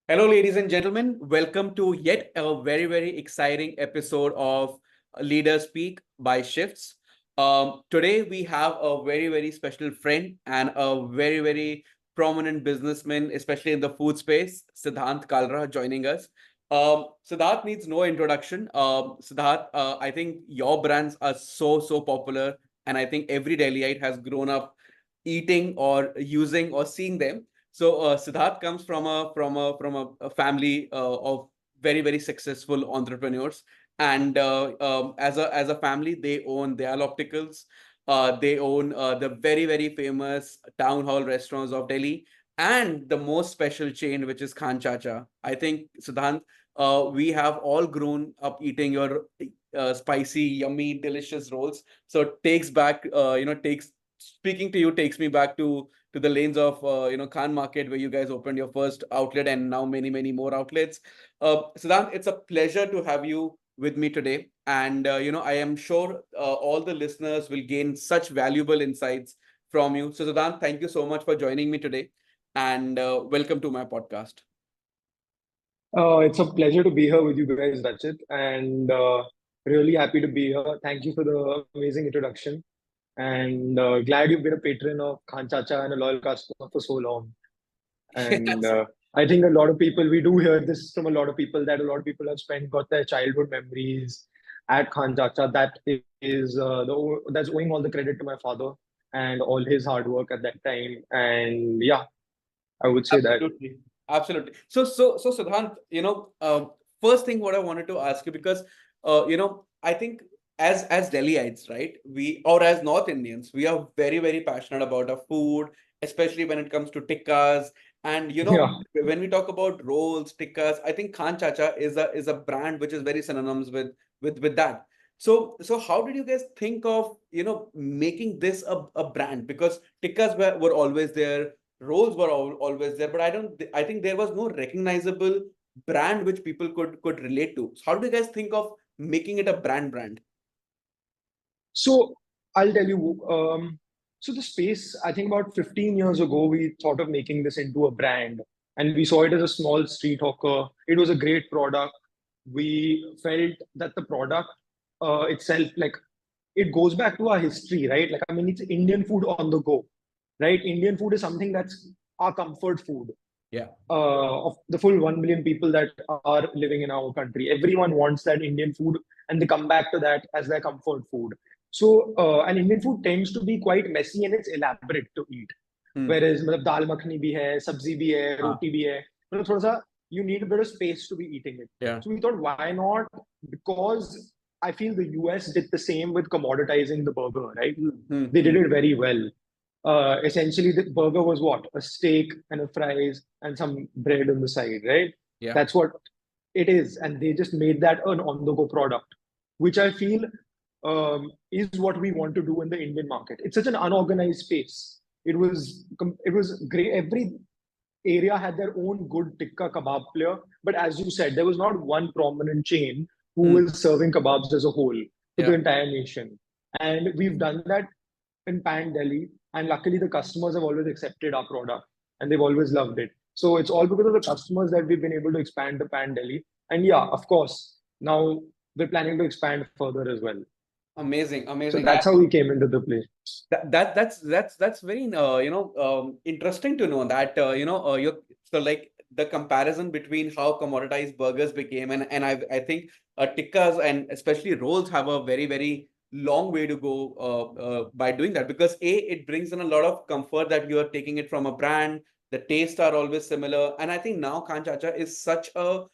Hello, ladies and gentlemen. Welcome to yet a very, very exciting episode of Leader Speak by Shiftz. Today, we have a very, very special friend and a very, very prominent businessman, especially in the food space, Sidhant Kalra, joining us. Siddharth needs no introduction. Siddharth, I think your brands are so popular, and I think every Delhiite has grown up eating or using or seeing them. So Siddharth comes from a family of very successful entrepreneurs, and as a family, they own Dayal Opticals. They own the very famous town hall restaurants of Delhi, and the most special chain, which is Khan Chacha. I think Siddhant, we have all grown up eating your spicy, yummy, delicious rolls. So it takes back, takes speaking to you takes me back to the lanes of Khan Market, where you guys opened your first outlet, and now many more outlets. Siddhant, it's a pleasure to have you with me today, and I am sure all the listeners will gain such valuable insights from you. So Siddhant, thank you so much for joining me today, and welcome to my podcast. It's a pleasure to be here with you guys, Rachit, and really happy to be here. Thank you for the amazing introduction, and glad you've been a patron of Khan Chacha and a loyal customer for so long. And Yes. I think a lot of people, we do hear this from a lot of people that a lot of people have got their childhood memories at Khan Chacha. That is that's owing all the credit to my father and all his hard work at that time. And yeah, I would say that. Absolutely. Absolutely. So Siddhant, first thing what I wanted to ask you, because I think as Delhiites, right? We, or as North Indians, we are very passionate about our food, especially when it comes to tikkas. And Yeah. when we talk about rolls, tikkas, I think Khan Chacha is a brand which is very synonymous with that. So how did you guys think of making this a brand? Because tikkas were always there, roles were always there, but I think there was no recognizable brand which people could relate to. So how do you guys think of making it a brand? So I'll tell you. So the space, I think about 15 years ago, we thought of making this into a brand, and we saw it as a small street hawker. It was a great product. We felt that the product itself, like, it goes back to our history, right? Like, I mean, it's Indian food on the go, right? Indian food is something that's our comfort food Yeah. of the full 1 million people that are living in our country. Everyone wants that Indian food, and they come back to that as their comfort food. So, and Indian food tends to be quite messy and it's elaborate to eat. Hmm. Whereas, मतलब दाल मखनी भी है, सब्जी भी है, Ah, रोटी भी है. मतलब थोड़ा सा you need a bit of space to be eating it. yeah. So we thought, why not? Because I feel the US did the same with commoditizing the burger, right? They did Hmm. it very well. Essentially, the burger was what? A steak and a fries and some bread on the side, right? Yeah. That's what it is. And they just made that an on the go product, which I feel is what we want to do in the Indian market. It's such an unorganized space. It was great. Every area had their own good tikka kebab player, but as you said, there was not one prominent chain who Hmm. was serving kebabs as a whole to the Yeah. entire nation. And we've done that in Pan Delhi, and luckily the customers have always accepted our product and they've always loved it. So it's all because of the customers that we've been able to expand to Pan Delhi. And yeah, of course, now we're planning to expand further as well. Amazing, So amazing. that's how we came into the play. That's very interesting to know that you so like the comparison between how commoditized burgers became, and I think tikkas and especially rolls have a very long way to go by doing that, because it brings in a lot of comfort that you are taking it from a brand. The tastes are always similar, and I think now Khan Chacha is such a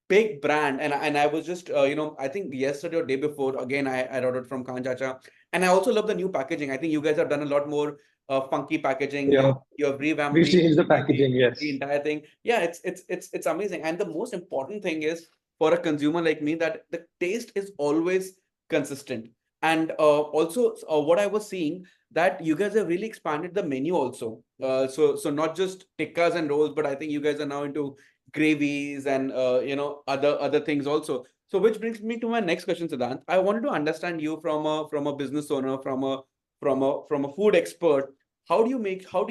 big brand, and I was just I think yesterday or day before, again, I ordered from Khan Chacha, and I also love the new packaging. I think you guys have done a lot more funky packaging. Yeah, You have revamped we've changed the packaging, the yes. entire thing. Yeah, it's amazing. And the most important thing is, for a consumer like me, that the taste is always consistent. And also, what I was seeing, that you guys have really expanded the menu also. So not just tikkas and rolls, but I think you guys are now into gravies and other things also. So which brings me to my next question, Siddhant. I wanted to understand you from a business owner, from a food expert. how do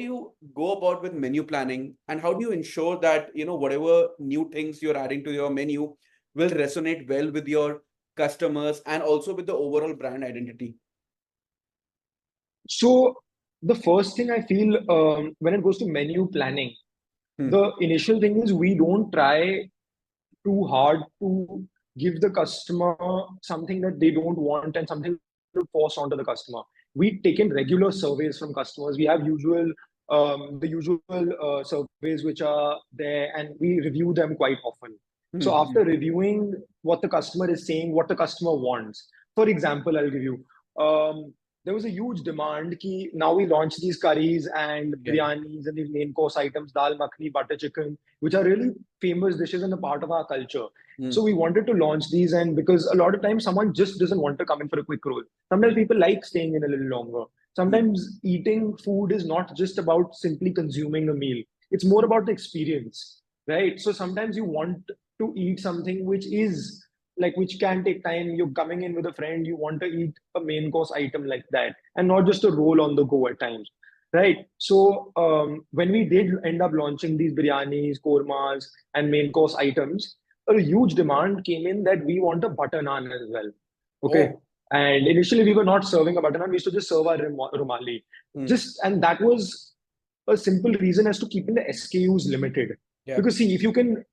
you go about with menu planning, and how do you ensure that whatever new things you're adding to your menu will resonate well with your customers and also with the overall brand identity? So the first thing I feel when it goes to menu planning, Hmm. the initial thing is we don't try too hard to give the customer something that they don't want and something to force onto the customer. We take in regular surveys from customers. We have the usual surveys which are there, and we review them quite often. So Hmm. after reviewing what the customer is saying, what the customer wants, for example, I'll give you. There was a huge demand ki now we launch these curries and Yeah. biryanis and these main course items, dal makhani, butter chicken, which are really famous dishes and a part of our culture. Hmm. So we wanted to launch these, and because a lot of times someone just doesn't want to come in for a quick roll. Sometimes people like staying in a little longer. Hmm. Sometimes eating food is not just about simply consuming a meal. It's more about the experience, right? So sometimes you want to eat something which is like which can take time. You're coming in with a friend, you want to eat a main course item like that, and not just a roll on the go at times. Right. So when we did end up launching these biryanis, kormas, and main course items, a huge demand came in that we want a butter naan as well. Okay. Oh. And initially we were not serving a butter naan, we used to just serve our rumali. Hmm. Just and that was a simple reason as to keeping the SKUs limited. Yeah. Because see, if you can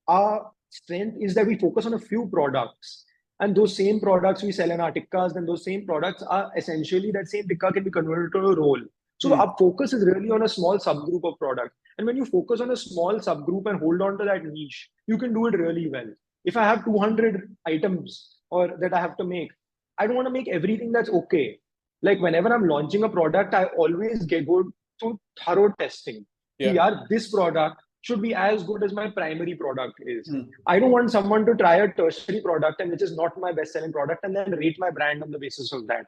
our strength is that we focus on a few products. And those same products we sell in our tikkas, then those same products are essentially that same tikka can be converted to a roll. So Hmm. our focus is really on a small subgroup of products. And when you focus on a small subgroup and hold on to that niche, you can do it really well. If I have 200 items or that I have to make, I don't want to make everything that's okay. Like whenever I'm launching a product, I always get go through thorough testing. Ki, Yeah. yaar, this product should be as good as my primary product is. Hmm. I don't want someone to try a tertiary product and which is not my best selling product and then rate my brand on the basis of that.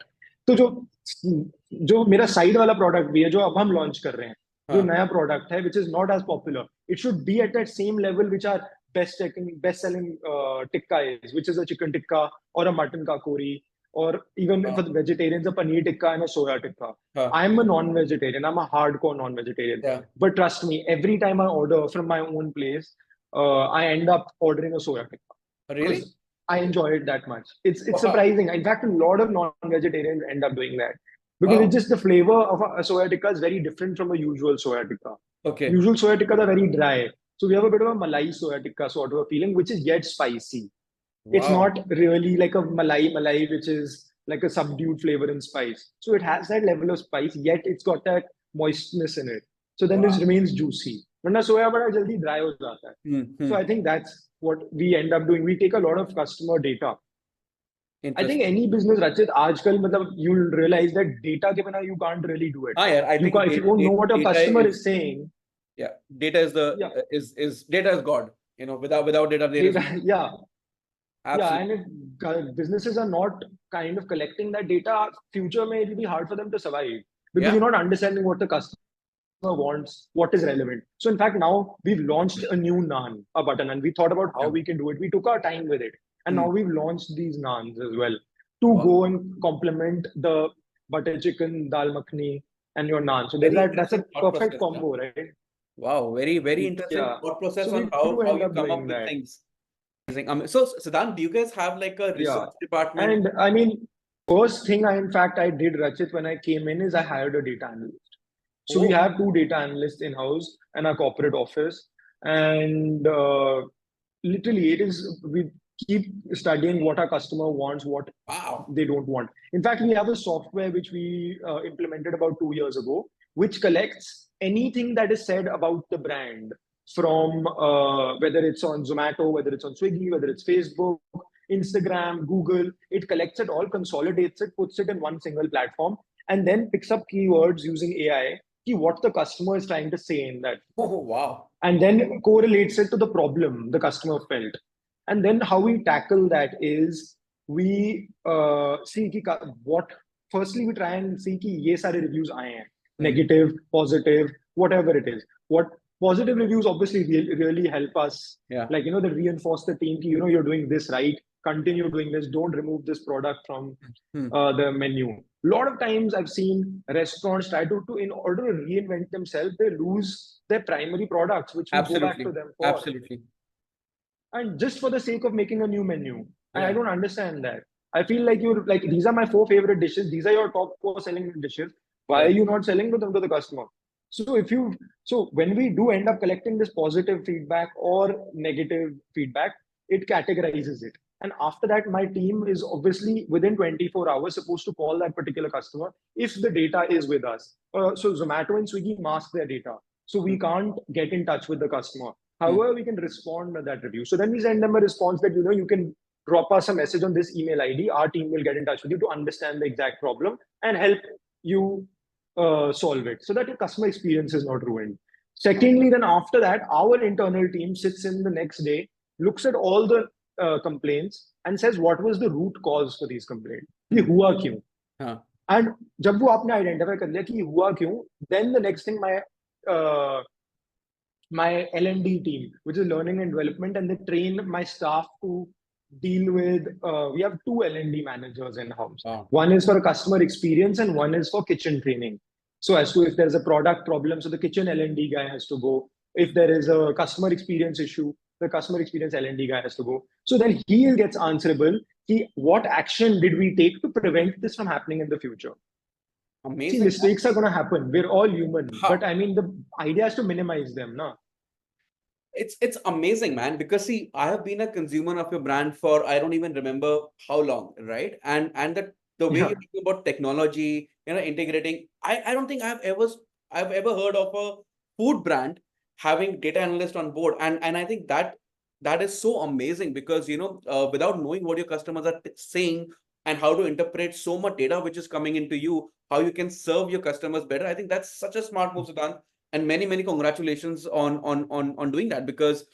तो जो जो मेरा side वाला product भी है जो अब हम लॉन्च कर रहे हैं जो Huh. नया प्रोडक्ट है which is not as popular it should be at that same level which are best selling tikka is which is a chicken tikka or a mutton kakori or even Huh. for the vegetarians a paneer tikka and a soya tikka. Huh. I'm a non-vegetarian. I'm a hardcore non-vegetarian. Yeah. But trust me, every time I order from my own place, I end up ordering a soya tikka because Really? I enjoy it that much. It's Wow. surprising. In fact, a lot of non-vegetarians end up doing that because it's Wow. just the flavor of a soya tikka is very different from a usual soya tikka. Okay. Usual soya tikkas are very dry, so we have a bit of a malai soya tikka sort of a feeling, which is yet spicy. It's Wow. not really like a malai, which is like a subdued flavor and spice. So it has that level of spice, yet it's got that moistness in it. So then this Wow. remains juicy. वरना soya बड़ा जल्दी dry हो जाता है. Hmm. So Hmm. I think that's what we end up doing. We take a lot of customer data. I think Interesting. any business, Rachit, आजकल मतलब you'll realize that data के बिना you can't really do it. Ah, yeah. I You think can't, if you don't know what a data customer is, is saying, yeah. Data is the yeah, is data is God. Without data there is data, no yeah, yeah, absolute. and if businesses are not kind of collecting that data, future may it will be hard for them to survive because Yeah. you're not understanding what the customer wants, what is relevant. So in fact, now we've launched a new naan, a butter naan. We thought about how Yeah. we can do it. We took our time with it, and now Hmm. we've launched these naans as well to Wow. go and complement the butter chicken, dal makhani, and your naan. So there's Very that's interesting a thought perfect process. Yeah. combo, right? Wow. Very interesting Yeah. thought process So on we do how end you up come doing up with that. things. Amazing. So Siddhant, do you guys have like a Yeah. research department? And I mean, first thing in fact, I did, Rachit, when I came in is I hired a data analyst. So we Oh, have two data analysts in house and our corporate office. And literally, it is, we keep studying what our customer wants, what wow. they don't want. In fact, we have a software which we implemented about 2 years ago, which collects anything that is said about the brand from whether it's on Zomato, whether it's on Swiggy, whether it's Facebook, Instagram, Google. It collects it all, consolidates it, puts it in one single platform, and then picks up keywords using AI, what the customer is trying to say in that, Oh, wow. and then correlates it to the problem the customer felt. And then how we tackle that is we see ki what firstly we try and see ki ye sare reviews aaye hain, Hmm. negative, positive, whatever it is. What positive reviews obviously really help us, Yeah. like they reinforce the team ki you're doing this right. continue doing this. Don't remove this product from Hmm. the menu. A lot of times I've seen restaurants try to, in order to reinvent themselves, they lose their primary products, which we go back to Absolutely. them for. Absolutely. And just for the sake of making a new menu. And I Yeah. don't understand that. I feel like you're like, these are my four favorite dishes. These are your top four selling dishes. Why are Correct. you not selling to them to the customer? So when we do end up collecting this positive feedback or negative feedback, it categorizes it. And after that, my team is obviously within 24 hours supposed to call that particular customer if the data is with us. So Zomato and Swiggy mask their data. So we Hmm. can't get in touch with the customer. Hmm. However, we can respond to that review. So then we send them a response that, you can drop us a message on this email ID. Our team will get in touch with you to understand the exact problem and help you solve it so that your customer experience is not ruined. Secondly, then after that, our internal team sits in the next day, looks at all the complaints and says what was the root cause for these complaints. ये Hmm. हुआ क्यों? Huh. And जब वो आपने identify कर लिया कि ये हुआ क्यों, then the next thing uh, my L&D team, which is learning and development, and they train my staff to deal with. We have two L&D managers in house. Wow. One is for customer experience, and one is for kitchen training. So as to if there's a product problem, so the kitchen L&D guy has to go. If there is a customer experience issue, the customer experience L&D guy has to go. So then he gets answerable. What action did we take to prevent this from happening in the future? See, Amazing. mistakes are going to happen. We're all human. Ha. But I mean, the idea is to minimize them. No? It's amazing, man, because see, I have been a consumer of your brand for I don't even remember how long, right? And the way Yeah. you think about technology, integrating, I don't think I've ever heard of a food brand having data analyst on board. And I think that is so amazing because without knowing what your customers are saying and how to interpret so much data which is coming into you, how you can serve your customers better. I think that's such a smart move, Siddhant, and many congratulations on doing that, because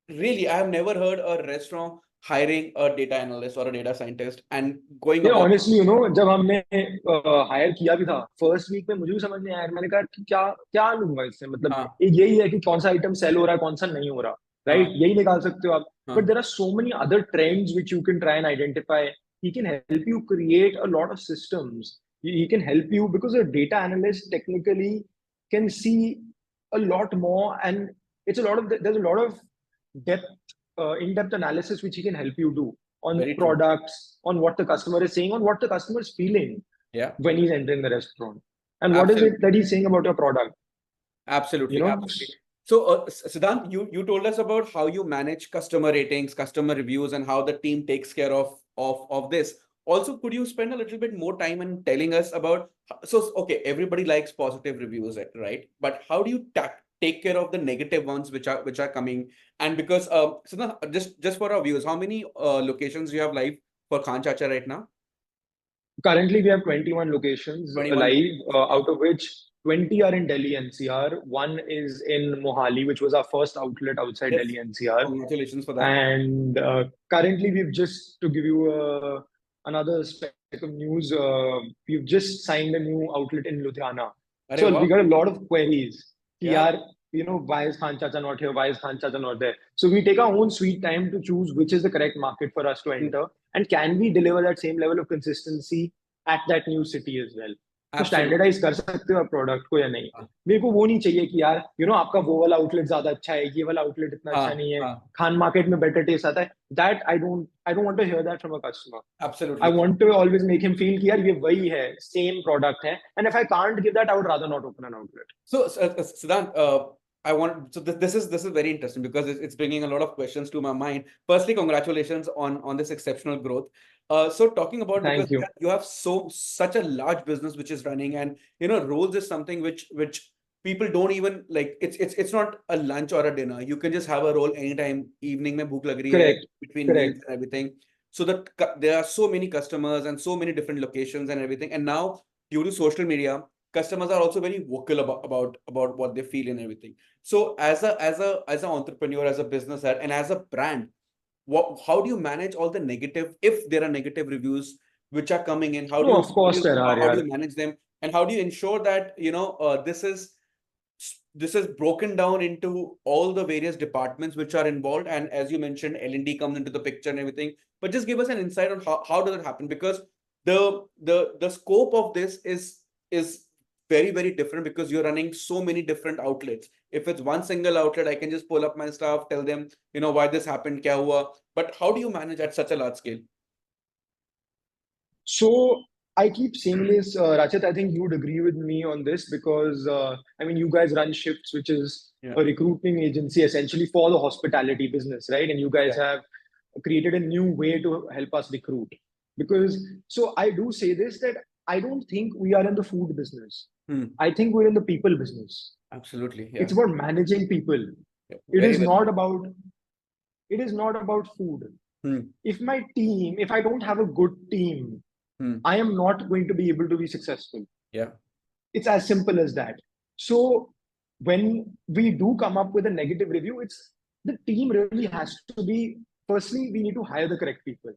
really I have never heard a restaurant hiring a data analyst or a data scientist and going ये about. Honestly जब हमने higher किया भी था first week में मुझे भी समझ नहीं आया मैंने कहा कि क्या क्या लूंगा इससे मतलब हाँ, यही है कि कौन सा आइटम सेल हो रहा है कौन सा नहीं हो रहा राइट हाँ, यही निकाल सकते हो आप बट हाँ, there are so many other trends which you can try and identify he can help you create a lot of systems he can help you because a data analyst technically can see a lot more and there's a lot of depth in-depth analysis which he can help you do on very true. products, on what the customer is saying, on what the customer is feeling Yeah, when he's entering the restaurant, and what is it absolutely. that he's saying about your product. You Absolutely, know, absolutely. So, Siddhant, you told us about how you manage customer ratings, customer reviews, and how the team takes care of this. Also, could you spend a little bit more time in telling us about so okay, everybody likes positive reviews, right? But how do you take care of the negative ones which are coming? And because Siddhant, just for our viewers, how many locations do you have live for Khan Chacha right now? currently we have 21 locations 21 live, locations. out of which 20 are in Delhi NCR. One is in Mohali, which was our first outlet outside Yes. Delhi NCR. Congratulations for that. And currently, we've just to give you another speck of news, we've just signed a new outlet in Ludhiana. Arey, So we wow. got a lot of queries. Yeah, Yaar, why is Khan Chacha not here? Why is Khan Chacha not there? So we take our own sweet time to choose which is the correct market for us to mm, enter, and can we deliver that same level of consistency at that new city as well? तो absolutely. Standardise कर सकते हो आप product को या नहीं हाँ, मेरे को वो नहीं चाहिए कि यार आपका वो वाला आउटलेट ज्यादा अच्छा है ये वाला आउटलेट इतना अच्छा हाँ, नहीं है हाँ, खान मार्केट में बेटर टेस्ट आता है that I don't want to hear that from a customer I absolutely. Want to always make him feel कि यार ये वही है सेम प्रोडक्ट है and if I can't give that I would rather not open an outlet So, Siddhant, I want so this is very interesting because it's bringing a lot of questions to my mind. Firstly, congratulations on this exceptional growth. So talking about, because thank you you have such a large business which is running, and roles is something which people don't even like. It's not a lunch or a dinner. You can just have a role anytime. Evening mein bhook lag rahi hai, correct between meals correct and everything. So that there are so many customers and so many different locations and everything. And now due to social media, customers are also very vocal about what they feel and everything. So as an entrepreneur, as a business head, and as a brand, how do you manage all the negative, if there are negative reviews which are coming in? How do know you of course there are how do यार you manage them, and how do you ensure that this is this is broken down into all the various departments which are involved, and as you mentioned, L&D comes into the picture and everything. But just give us an insight on how does it happen, because the scope of this is very, very different, because you're running so many different outlets. If it's one single outlet, I can just pull up my staff, tell them, why this happened, kya hua. But how do you manage at such a large scale? So I keep saying this, Rachit. I think you would agree with me on this because I mean, you guys run Shiftz, which is Yeah. a recruiting agency essentially for the hospitality business, right? And you guys have created a new way to help us recruit. Because so I do say this that I don't think we are in the food business. I think we're in the people business. Absolutely. Yeah. It's about managing people. Yeah. It Very is well. not about food. If I don't have a good team, I am not going to be able to be successful. Yeah. It's as simple as that. So when we do come up with a negative review, it's the team really has to be, firstly, we need to hire the correct people.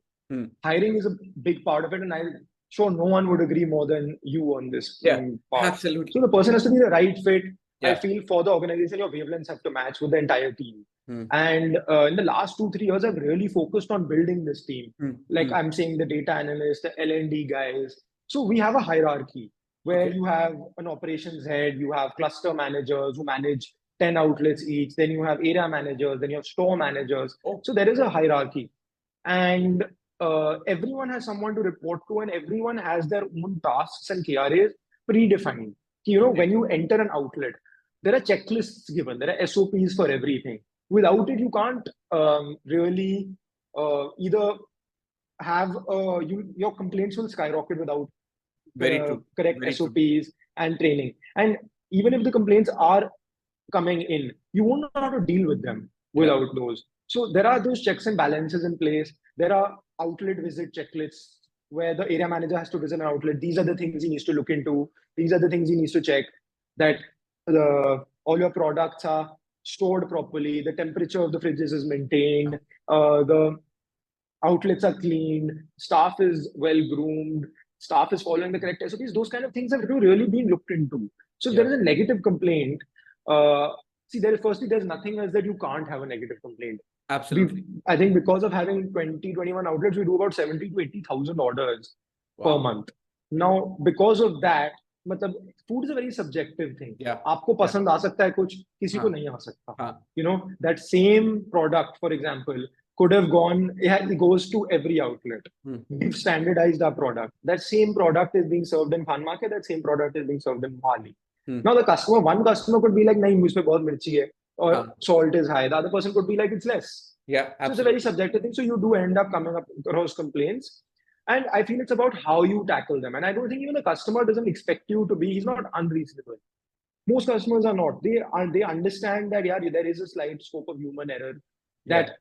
Hiring is a big part of it, and I'm sure no one would agree more than you on this part. Absolutely. So the person has to be the right fit. Yeah. I feel for the organization, your wavelengths have to match with the entire team. And in the last 2-3 years, I've really focused on building this team. Like I'm saying, the data analysts, the L&D guys. So we have a hierarchy where you have an operations head, you have cluster managers who manage 10 outlets each, then you have area managers, then you have store managers. So there is a hierarchy. And everyone has someone to report to, and everyone has their own tasks and KRAs predefined. When you enter an outlet, there are checklists given, there are SOPs for everything. Without it, you can't really either have your complaints will skyrocket without correct SOPs and training. And even if the complaints are coming in, you won't know how to deal with them without those. So there are those checks and balances in place. There are outlet visit checklists where the area manager has to visit an outlet. These are the things he needs to look into. These are the things he needs to check, that all your products are stored properly, the temperature of the fridges is maintained, the outlets are cleaned, staff is well groomed, staff is following the correct SOPs. Those kind of things have to really been looked into. So there is a negative complaint. Firstly, there's nothing else that you can't have a negative complaint. Absolutely. I think because of having 20-21 outlets, we do about 70 to 80,000 orders per month. Now, because of that, food is a very subjective thing. आपको पसंद आ सकता है कुछ, किसी को नहीं आ सकता. That same product, for example, could have gone, it goes to every outlet. We've standardized our product. That same product is being served in Khan Market, that same product is being served in Mali. Now one customer could be like, nahi, मुझ पे बहुत मिर्ची है, or salt is high. The other person could be like, it's less. Yeah, absolutely. So it's a very subjective thing. So you do end up coming up across complaints. And I feel it's about how you tackle them. And I don't think even the customer doesn't expect you to be, he's not unreasonable. Most customers are not. They understand that, yeah, there is a slight scope of human error, that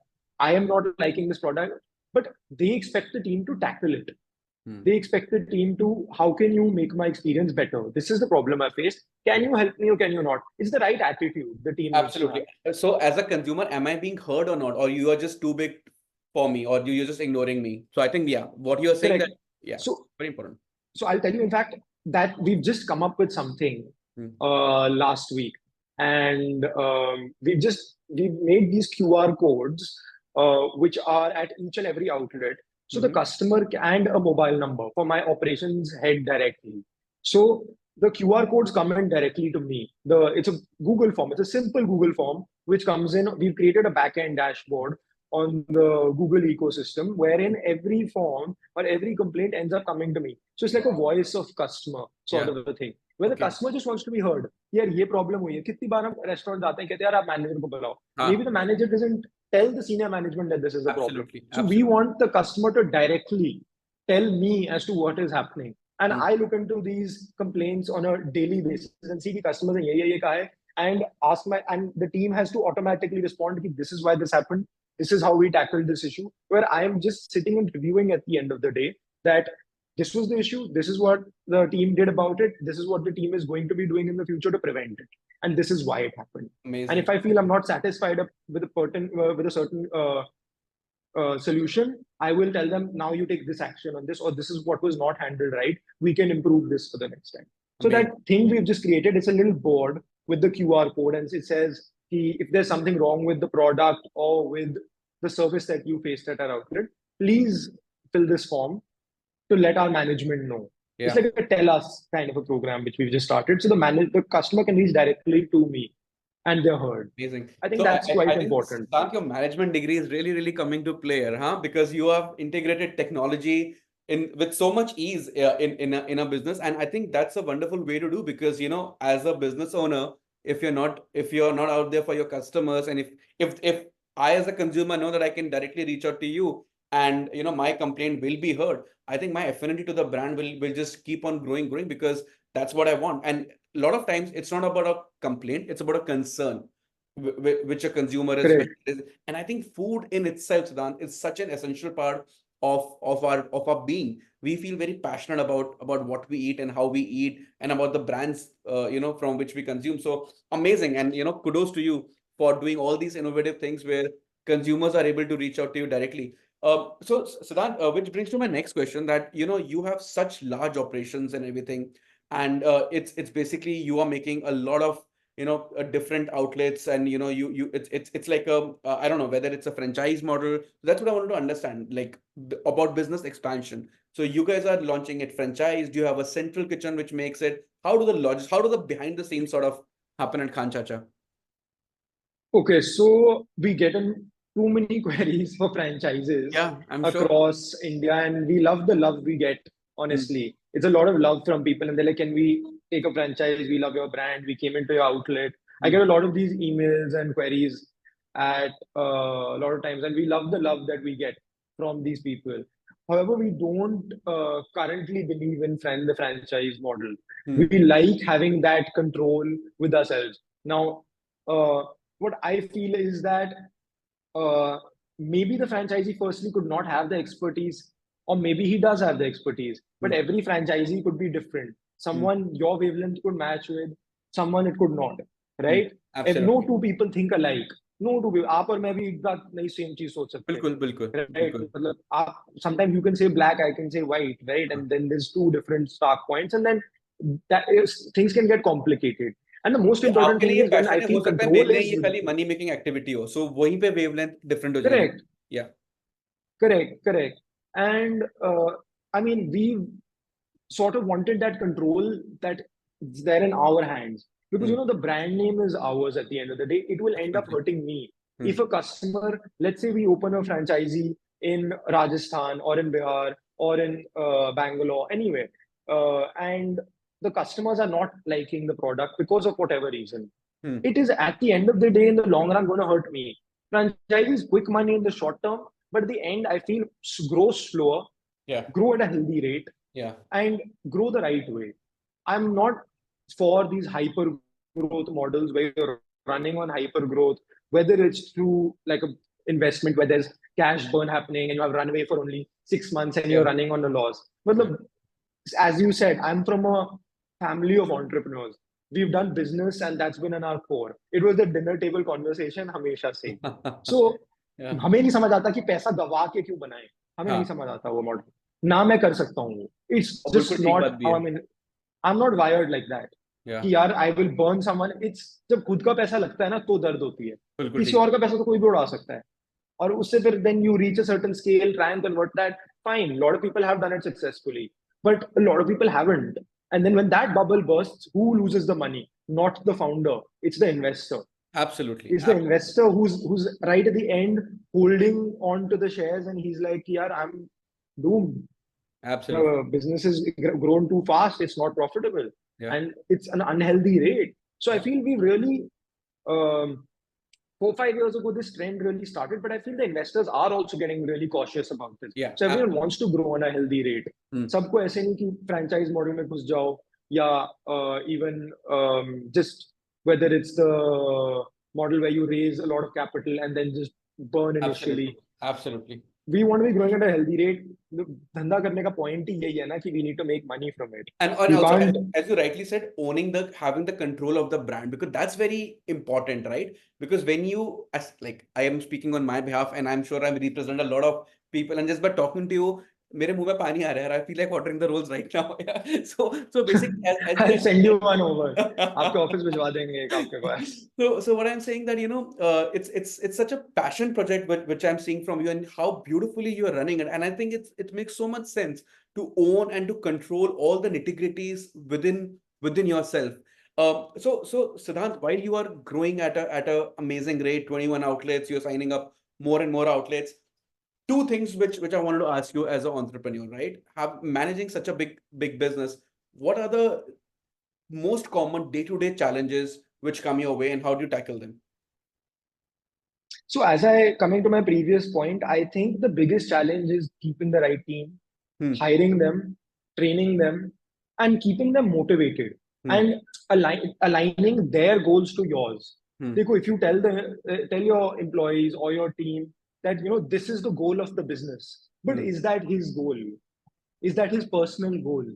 I am not liking this product, but they expect the team to tackle it. They expect the team to, how can you make my experience better? This is the problem I faced. Can you help me or can you not? It's the right attitude the team absolutely. So as a consumer, am I being heard or not? Or you are just too big for me, or you're just ignoring me? So I think, what you're saying, so very important. So I'll tell you, in fact, that we've just come up with something last week. And we've made these QR codes, which are at each and every outlet. So the customer and a mobile number for my operations head directly. So the QR codes come in directly to me. It's a Google form. It's a simple Google form which comes in. We've created a backend dashboard on the Google ecosystem wherein every form or every complaint ends up coming to me. So it's like a voice of customer sort of a thing, where the customer just wants to be heard. Yeah, ये problem हुई है. कितनी बार हम restaurant जाते हैं, कहते हैं यार आप manager को बुलाओ. Maybe the manager doesn't tell the senior management that this is a problem. So we want the customer to directly tell me as to what is happening. And I look into these complaints on a daily basis and see the customers ye kaha hai, and and the team has to automatically respond that this is why this happened. This is how we tackled this issue, where I am just sitting and reviewing at the end of the day that this was the issue, this is what the team did about it, this is what the team is going to be doing in the future to prevent it, and this is why it happened. Amazing. And if I feel I'm not satisfied with a certain solution, I will tell them, now you take this action on this, or this is what was not handled right, we can improve this for the next time. So that thing we've just created, it's a little board with the QR code and it says if there's something wrong with the product or with the service that you faced at our outlet, please fill this form to let our management know. It's Yeah. like a tell us kind of a program which we've just started. So the customer can reach directly to me and they're heard. Amazing. I think So that's quite I think, important. Siddhant, your management degree is really, really coming to play here, huh? Because you have integrated technology in with so much ease in a business, and I think that's a wonderful way to do, because as a business owner, if you're not out there for your customers, and if I as a consumer know that I can directly reach out to you, and my complaint will be heard, I think my affinity to the brand will just keep on growing, because that's what I want. And a lot of times it's not about a complaint, it's about a concern which a consumer Correct. and I think food in itself, Siddhant, is such an essential part of our being. We feel very passionate about what we eat and how we eat, and about the brands from which we consume. So amazing. And kudos to you for doing all these innovative things where consumers are able to reach out to you directly. So Siddhant, which brings to my next question, that you have such large operations and everything, and it's basically you are making a lot of different outlets, and it's like I don't know whether it's a franchise model. That's what I wanted to understand, like about business expansion. So you guys are launching it franchise. Do you have a central kitchen which makes it? How do the behind the scenes sort of happen at Khan Chacha? Okay, so we get in too many queries for franchises Yeah, I'm sure. across India, and we love the love we get, Hmm. honestly. It's a lot of love from people, and they're like, can we take a franchise? We love your brand. We came into your outlet. I Hmm. get a lot of these emails and queries at a lot of times, and we love the love that we get from these people. However, we don't currently believe in the franchise model. We Hmm. like having that control with ourselves. Now, uh, what I feel is that uh, maybe the franchisee firstly could not have the expertise, or maybe he does have the expertise, but Hmm. every franchisee could be different. Hmm. Someone your wavelength could match with, someone it could not, Hmm. right? If no Absolutely. two people think alike, no two people, आप और मैं भी एक बात नहीं same चीज सोच सकते, बिल्कुल बिल्कुल right? बिल्कुल मतलब आप sometimes you can say black, I can say white, right? हाँ. And then there's two different stark points, and then things can get complicated. And the most ये important आपके thing लिए ये is when I पैशन है, हो feel सकता है control मेरे लिए is ये with खाली you. मनी मेकिंग एक्टिविटी हो, सो वहीं पे वेवलेंथ डिफरेंट हो जाएगी. Correct. या. Correct, correct. And I mean, we sort of wanted that control that it's there in our hands. Because, Hmm. the brand name is ours at the end of the day. It will end up Absolutely. hurting me. Hmm. If a customer, let's say we open a franchisee in Rajasthan or in Bihar or in Bangalore, anywhere, and the customers are not liking the product because of whatever reason, Hmm. it is at the end of the day, in the long run, going to hurt me. Franchise is quick money in the short term, but at the end, I feel grow slower, Yeah. grow at a healthy rate, Yeah. and grow the right way. I'm not for these hyper growth models where you're running on hyper growth, whether it's through like a investment where there's cash burn happening and you have runway for only 6 months and you're Yeah. running on a loss. But Yeah. as you said, I'm from a family of entrepreneurs. We've done business and that's been in our core. It was the dinner table conversation हमेशा से. So Yeah. हमें नहीं समझ आता कि पैसा गवा के क्यों बनाए. हमें नहीं हाँ. समझ आता वो मॉडल. ना मैं कर सकता हूँ वो. It's और बिल्कुल just ठीक not बात भी how है. I'm not wired like that. Yeah. कि यार I will burn someone. It's जब खुद का पैसा लगता है ना तो दर्द होती है. बिल्कुल किसी ठीक. और का पैसा तो कोई भी उड़ा सकता है. और उससे फिर then you reach a certain scale, try and convert that. Fine, a lot of people have done it successfully, but a lot of people haven't. And then when that bubble bursts, who loses the money? Not the founder, it's the investor. Absolutely. It's the Absolutely. investor who's right at the end holding on to the shares, and he's like, "Yeah, I'm doomed. Absolutely. The business has grown too fast. It's not profitable, Yeah. and it's an unhealthy rate." So I Yeah. feel we really um, 4 5 years ago this trend really started, but I feel the investors are also getting really cautious about this. Yeah. So everyone Absolutely. wants to grow on a healthy rate. Hmm. सबको ऐसे नहीं कि franchise model में घुस जाओ या even just whether it's the model where you raise a lot of capital and then just burn initially. Absolutely. Absolutely. We want to be growing at a healthy rate. धंधा करने का point ही यही है ना कि we need to make money from it. And You also, can't. as you rightly said, having the control of the brand, because that's very important, right? Because when you, as like I am speaking on my behalf, and I'm sure I'm represent a lot of people, and just by talking to you, मेरे मुंह में पानी आ रहा है. I feel like ordering the rolls right now. Yeah. So basically, as I'll you send you one over. आपके said. Office भिजवा देंगे एक आपके पास. So what I'm saying that it's such a passion project which I'm seeing from you, and how beautifully you are running it, and I think it makes so much sense to own and to control all the nitty-gritties within yourself. So Sidhant, while you are growing at a amazing rate, 21 outlets, you're signing up more and more outlets. Two things which I wanted to ask you as an entrepreneur, right? Have managing such a big business. What are the most common day-to-day challenges which come your way, and how do you tackle them? So as I coming to my previous point, I think the biggest challenge is keeping the right team, Hmm. hiring them, training them, and keeping them motivated Hmm. and aligning their goals to yours. Hmm. देखो, if you tell your employees or your team that this is the goal of the business, but Hmm. is that his goal? Is that his personal goal?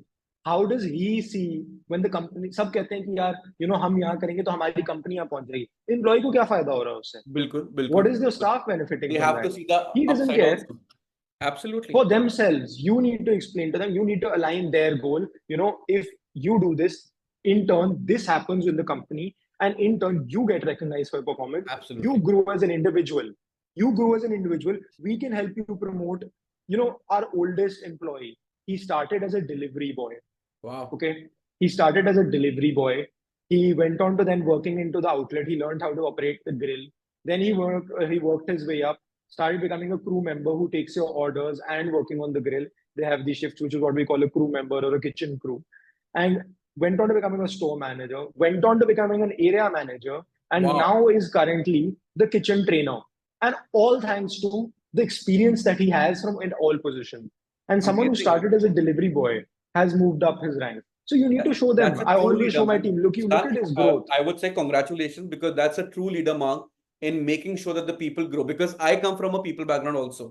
How does he see when the company? सब कहते हैं कि यार हम यहाँ करेंगे तो हमारी कंपनी यहाँ पहुंच जाएगी. Employee को क्या फायदा हो रहा है उससे? बिल्कुल, What बिल्कुल, is the बिल्कुल. staff benefiting They from have to that? see the He doesn't upside care. also. Absolutely. For themselves, you need to explain to them, you need to align their goal. If you do this, in turn, this happens in the company, and in turn, you get recognized for performance. You Absolutely. grow as an individual. You grow as an individual. We can help you promote. Our oldest employee, he started as a delivery boy. Wow. Okay. He started as a delivery boy. He went on to then working into the outlet. He learned how to operate the grill. Then he worked his way up, started becoming a crew member who takes your orders and working on the grill. They have the shifts, which is what we call a crew member or a kitchen crew. And went on to becoming a store manager, went on to becoming an area manager, and Wow. now is currently the kitchen trainer. And all thanks to the experience that he has from in all positions. And someone who Amazing. started as a delivery boy has moved up his rank. So you need to show That's them. a I true always leader, show my man. team, look Siddhant, at his growth. I would say congratulations, because that's a true leader mark in making sure that the people grow. Because I come from a people background also,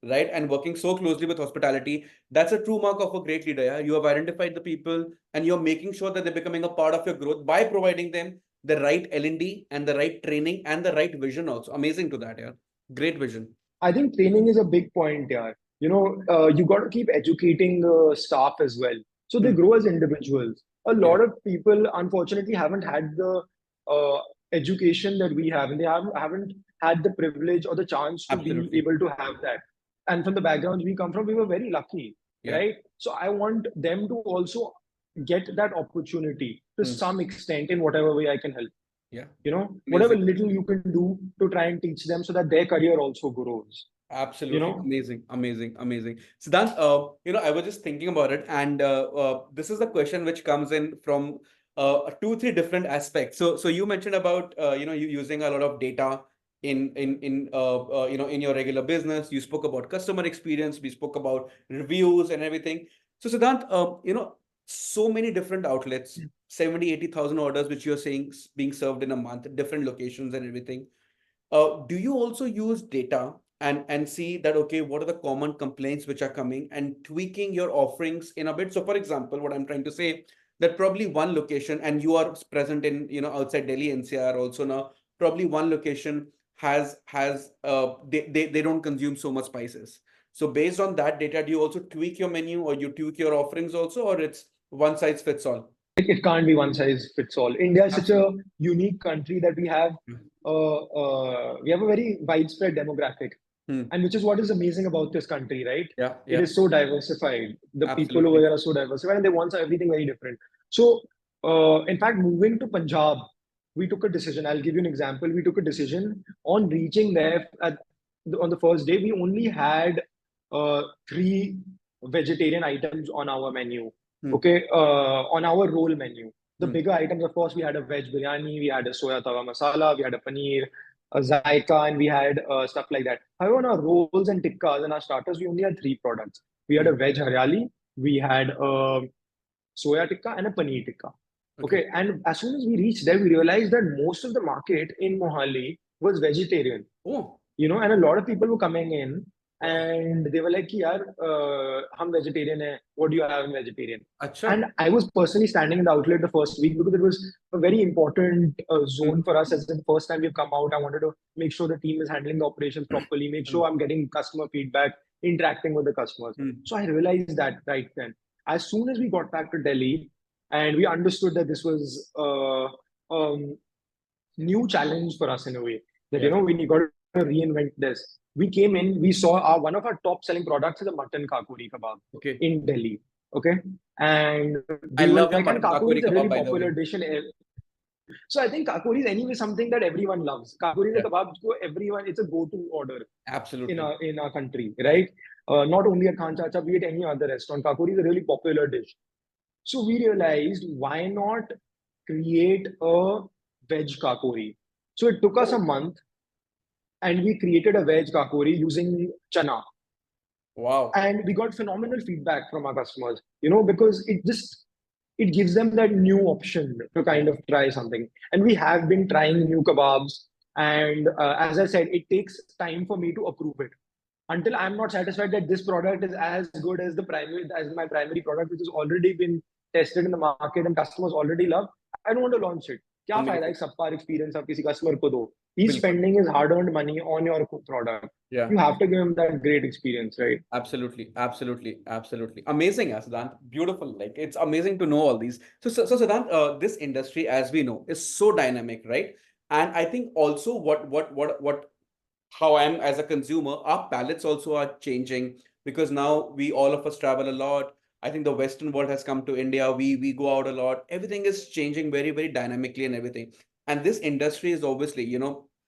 right? And working so closely with hospitality, that's a true mark of a great leader. Yeah? You have identified the people, and you're making sure that they're becoming a part of your growth by providing them the right L&D and the right training and the right vision also. Amazing to that, yeah. Great vision. I think training is a big point here. You got to keep educating the staff as well. So they Hmm. grow as individuals. A Yeah, lot of people, unfortunately, haven't had the uh, education that we have, and they haven't had the privilege or the chance to be absolutely. able to have that. And from the backgrounds we come from, we were very lucky, Yeah. right? So I want them to also get that opportunity to Hmm. some extent in whatever way I can help. Yeah. Whatever Amazing. little you can do to try and teach them so that their career also grows. you Absolutely know amazing, amazing, amazing. Siddhant, I was just thinking about it, and this is the question which comes in from two, three different aspects. So you mentioned about you using a lot of data in your regular business. You spoke about customer experience. We spoke about reviews and everything. So Siddhant, so many different outlets, 70, 80,000 orders, which you're saying being served in a month, different locations and everything. Do you also use data and see that, okay, what are the common complaints which are coming, and tweaking your offerings in a bit? So for example, what I'm trying to say, that probably one location, and you are present in outside Delhi NCR also now, probably one location they don't consume so much spices. So based on that data, do you also tweak your menu, or you tweak your offerings also, or it's one size fits all? it can't be one size fits all. India is such a Absolutely. unique country that we have a very widespread demographic, Hmm. and which is what is amazing about this country, right? Yeah, It yeah, is so diversified. The people over absolutely. there are so diversified, and they want everything very different. So in fact, moving to Punjab, we took a decision. I'll give you an example. We took a decision on reaching there on the first day. We only had three vegetarian items on our menu. Hmm. Okay, on our roll menu. The Hmm. bigger items, of course, we had a veg biryani, we had a soya tawa masala, we had a paneer, a zaika, and we had stuff like that. However, on our rolls and tikkas and our starters, we only had three products. We had Hmm. a veg haryali, we had a soya tikka, and a paneer tikka. Okay. Okay, and as soon as we reached there, we realized that most of the market in Mohali was vegetarian. Oh, And a lot of people were coming in wow. and they were like, yaar, hum vegetarian hai. What do you have in vegetarian? Acha. And I was personally standing in the outlet the first week because it was a very important Hmm. zone for us. As the first time we've come out, I wanted to make sure the team is handling the operations properly, make Hmm. sure I'm getting customer feedback, interacting with the customers. So I realized that right then. As soon as we got back to Delhi and we understood that this was new challenge for us in a way, that Yeah. we got to reinvent this. We came in, we saw one of our top selling products is a mutton kakuri kebab Okay. in Delhi. Okay. And I we were love your like, and mutton kakuri kakori is a really kebab, by the popular way. dish in so I think kakori is anyway something that everyone loves. Kakori is a Yeah. kebab so everyone, it's a go-to order Absolutely. in our country, right? Not only at Khan Chacha, be it any other restaurant. Kakori is a really popular dish. So we realized, why not create a veg kakori? So it took us a Oh, month and we created a veg kakori using chana. wow. And we got phenomenal feedback from our customers, because it gives them that new option to Yeah. kind of try something. And we have been trying new kebabs. And as I said, it takes time for me to approve it. Until I'm not satisfied that this product is as good as my primary product, which has already been tested in the market and customers already love, I don't want to launch it. क्या फायदा Amazing. एक subpar experience आप किसी customer को दो? He's बिल्कुल. spending his hard-earned money on your product. Yeah. You have to give him that great experience, right? Absolutely, absolutely, absolutely. Amazing, Siddhant. Beautiful. Like it's amazing to know all these. So Siddhant, this industry, as we know, is so dynamic, right? And I think also what how I'm as a consumer, our palettes also are changing because now we all of us travel a lot. I think the Western world has come to India. We go out a lot. Everything is changing very, very dynamically and everything. And this industry is obviously,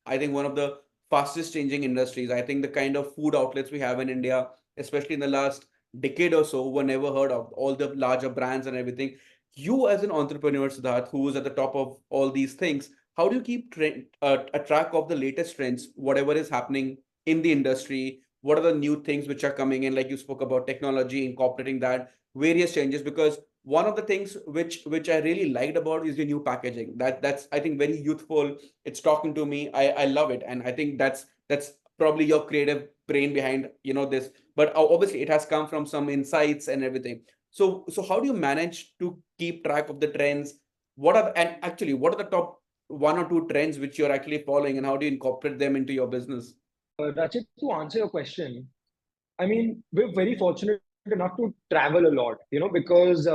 I think one of the fastest changing industries. I think the kind of food outlets we have in India, especially in the last decade or so, were never heard of. All the larger brands and everything. You as an entrepreneur, Siddharth, who is at the top of all these things, how do you keep a track of the latest trends, whatever is happening in the industry? What are the new things which are coming in? Like you spoke about technology, incorporating that, various changes. Because one of the things which I really liked about is the new packaging. That's I think very youthful. It's talking to me. I love it, and I think that's probably your creative brain behind this. But obviously, it has come from some insights and everything. So how do you manage to keep track of the trends? And actually, what are the top one or two trends which you're actually following, and how do you incorporate them into your business? Rachit, to answer your question, I mean, we're very fortunate enough to travel a lot, because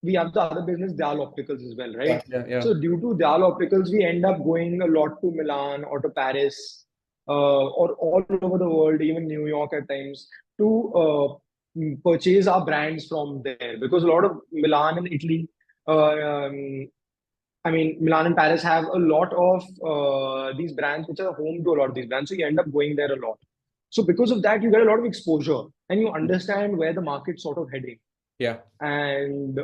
we have the other business, Dal Opticals, as well, Yeah, right? yeah, yeah. So due to Dal Opticals, we end up going a lot to Milan or to Paris, or all over the world, even New York at times, to purchase our brands from there. Because a lot of Milan and Italy, uh, um, I mean, Milan and Paris have a lot of these brands which are home to a lot of these brands. So you end up going there a lot. So because of that, you get a lot of exposure and you understand where the market's sort of heading. Yeah. And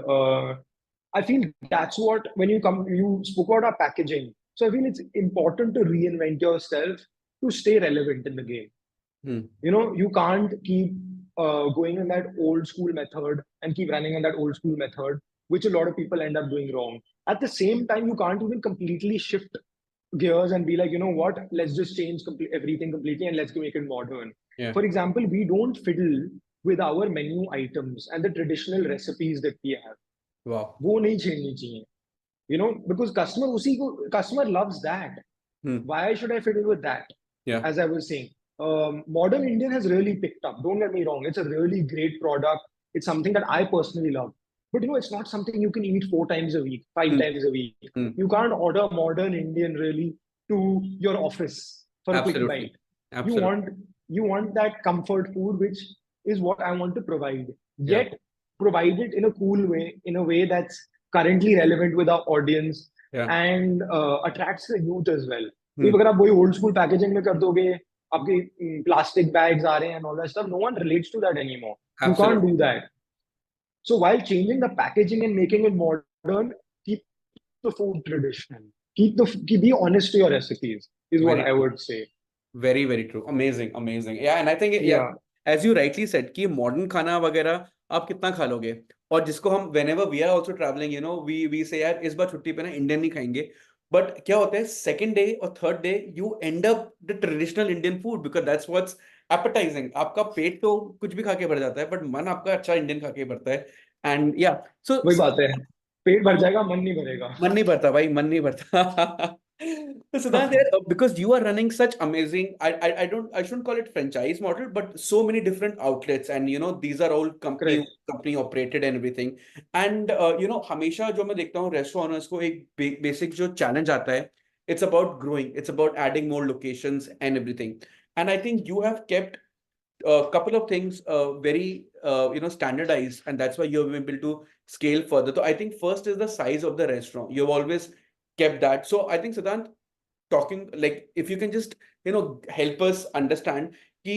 I feel that's what, when you spoke about our packaging. So I feel it's important to reinvent yourself to stay relevant in the game. Hmm. You can't keep going in that old school method and keep running on that old school method, which a lot of people end up doing wrong. At the same time, you can't even completely shift gears and be like, you know what, let's just change everything completely and let's make it modern. Yeah. For example, we don't fiddle with our menu items and the traditional recipes that we have. Wow. वो नहीं छेड़नी चाहिए, because customer loves that. Hmm. Why should I fiddle with that? Yeah. As I was saying, modern Indian has really picked up. Don't get me wrong; it's a really great product. It's something that I personally love. But it's not something you can eat 4 times a week, five Hmm. times a week. Hmm. You can't order modern Indian really to your office for a quick Absolutely. bite. You Absolutely. want you want that comfort food, which is what I want to provide. Yeah. Yet provide it in a cool way, in a way that's currently relevant with our audience Yeah. and attracts the youth as well. Hmm. अगर आप वही old school packaging में कर दोगे, आपके plastic bags आ रहे हैं and all that stuff, no one relates to that anymore. You can't Absolutely. do that. So while changing the packaging and making it modern, keep the food traditional. Be honest to your recipes is what Very I true. would say. Very, very true. Amazing, amazing. Yeah, and I think yeah, Yeah. as you rightly said कि modern खाना वगैरह आप कितना खा लोगे, और जिसको हम whenever we are also traveling, we say यार इस बार छुट्टी पे ना इंडियन नहीं खाएंगे. But क्या होता है, second day or third day you end up the traditional Indian food because that's what's appetizing. आपका पेट तो कुछ भी खा के भर जाता है, but मन आपका अच्छा इंडियन खा के भरता है. And yeah, so वही बात है, पेट भर जाएगा, मन नहीं भरेगा. मन नहीं भरता भाई, मन नहीं भरता. So that because you are running such amazing, I shouldn't call it franchise model, but so many different outlets, and these are all Correct. company operated and everything. And हमेशा जो मैं देखता हूँ restaurant owners को एक basic जो challenge आता है, it's about growing, it's about adding more locations and everything. And I think you have kept a couple of things very standardized, and that's why you've been able to scale further. So I think first is the size of the restaurant. You've always kept that. So I think, Siddhant, talking, like, if you can just help us understand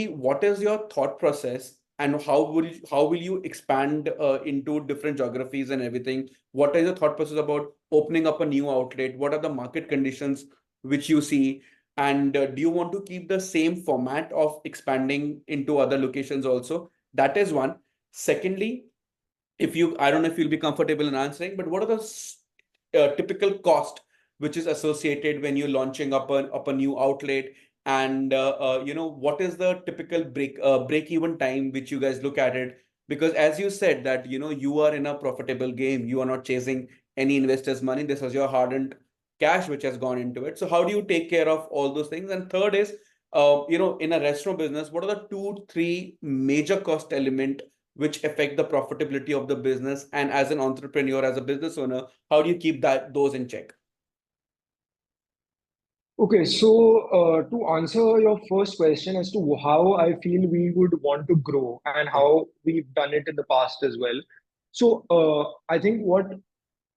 what is your thought process, and how will you expand into different geographies and everything. What is your thought process about opening up a new outlet? What are the market conditions which you see? And do you want to keep the same format of expanding into other locations also? That is one. Secondly, if you I don't know if you'll be comfortable in answering, but what are the typical cost which is associated when you're launching up a new outlet? And what is the typical break even time which you guys look at it? Because as you said that you are in a profitable game, you are not chasing any investors money. This is your hard-earned cash which has gone into it. So how do you take care of all those things? And third is, in a restaurant business, what are the two three major cost element which affect the profitability of the business? And as an entrepreneur, as a business owner, how do you keep those in check? Okay, so to answer your first question as to how I feel we would want to grow and Yeah. how we've done it in the past as well. So I think what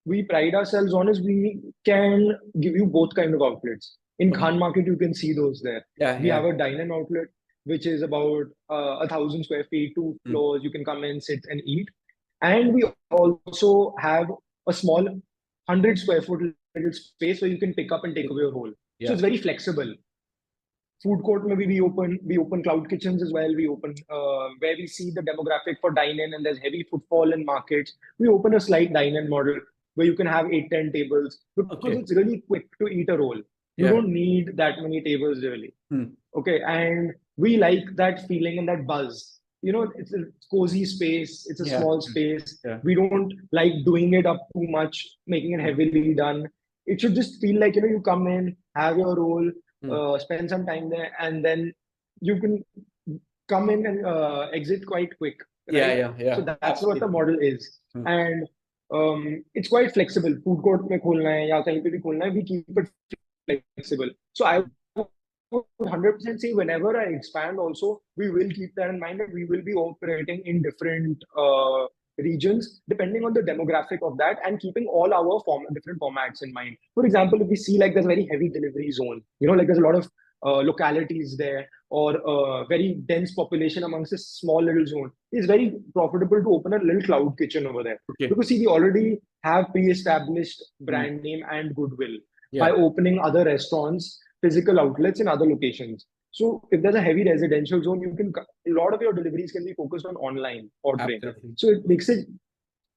we pride ourselves on is we can give you both kind of outlets. In Okay. Khan Market, you can see those there. Yeah, We have yeah. a dine-in outlet, which is about 1,000 square feet, two Mm. floors. You can come and sit and eat. And we also have a small 100 square foot little space where you can pick up and take away your whole. So Yeah. it's very flexible. Food court maybe we open cloud kitchens as well. We open where we see the demographic for dine-in and there's heavy footfall in markets. We open a slight dine-in model where you can have 8, 10 tables because Okay. it's really quick to eat a roll. You Yeah. don't need that many tables really. Mm. Okay, and we like that feeling and that buzz. It's a cozy space, it's a Yeah. small space. Yeah. We don't like doing it up too much, making it Mm. heavily done. It should just feel like you come in, have your role, Mm. spend some time there, and then you can come in and exit quite quick, Yeah. right? Yeah. So Yeah. that's what the Absolutely. model is. Mm. And it's quite flexible. Food court में खोलना है या कहीं पे भी खोलना है, we keep it flexible. So I would 100% say whenever I expand, also we will keep that in mind that we will be operating in different regions depending on the demographic of that and keeping all our different formats in mind. For example, if we see like there's a very heavy delivery zone, like there's a lot of localities there or very dense population amongst this small little zone, it's very profitable to open a little cloud kitchen over there. Okay. Because see, we already have pre-established Mm. brand name and goodwill by Yeah. opening other restaurants, physical outlets in other locations. So if there's a heavy residential zone, a lot of your deliveries can be focused on online ordering. Absolutely. So it makes it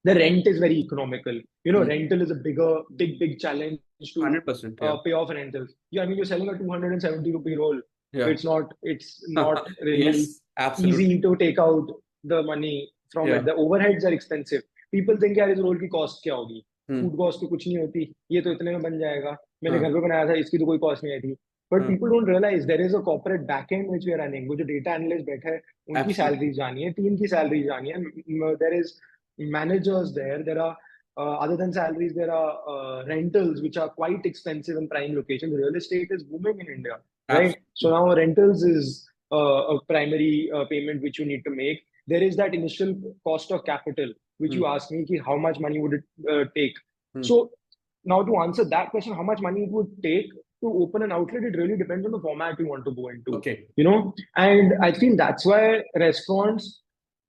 the rent is very economical. Mm. Rental is a big challenge to 100%. Yeah. pay off rentals. Yeah, I mean you're selling a 270 rupee roll. Yeah. It's not really Yes. Absolutely. easy to take out the money from it. Yeah. The overheads are expensive. People think यार इस role की cost क्या होगी, Mm. Food cost तो कुछ नहीं होती, ये तो इतने में बन जाएगा, मैंने Uh, घर पे बनाया था, इसकी तो कोई कॉस्ट नहीं आई थी. But uh, people don't realize there is a corporate back end which we are running. वो जो डेटा एनालिस्ट बैठा है उनकी absolutely. सैलरी जानी है, टीम की सैलरी जानी है. There is managers there. There are other than salaries, there are rentals which are quite expensive in prime locations. Real estate is booming in India, right? So Absolutely. now rentals is a primary payment which you need to make. There is that initial cost of capital which you Mm. asked me, ki how much money would it take? Mm. So now to answer that question, how much money it would take to open an outlet, it really depends on the format you want to go into. Okay. And I feel that's why restaurants,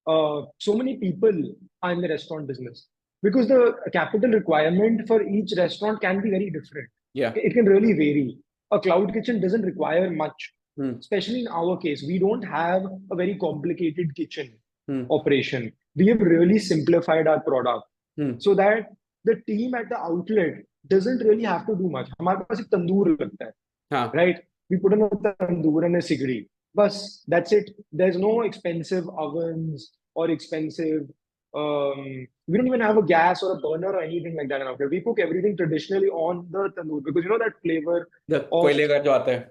so many people are in the restaurant business because the capital requirement for each restaurant can be very different. Yeah. It can really vary. A cloud kitchen doesn't require much, Mm. especially in our case. We don't have a very complicated kitchen Mm. operation. We have really simplified our product Mm. so that the team at the outlet doesn't really have to do much. हमारे पास एक तंदूर लगता है, Huh. right? We put in a tandoor and a sigri. Bus, that's it. There's no expensive ovens or expensive we don't even have a gas or a burner or anything like that in our outlet. We cook everything traditionally on the tandoor because you know that flavor The of कोयले का जो आता है.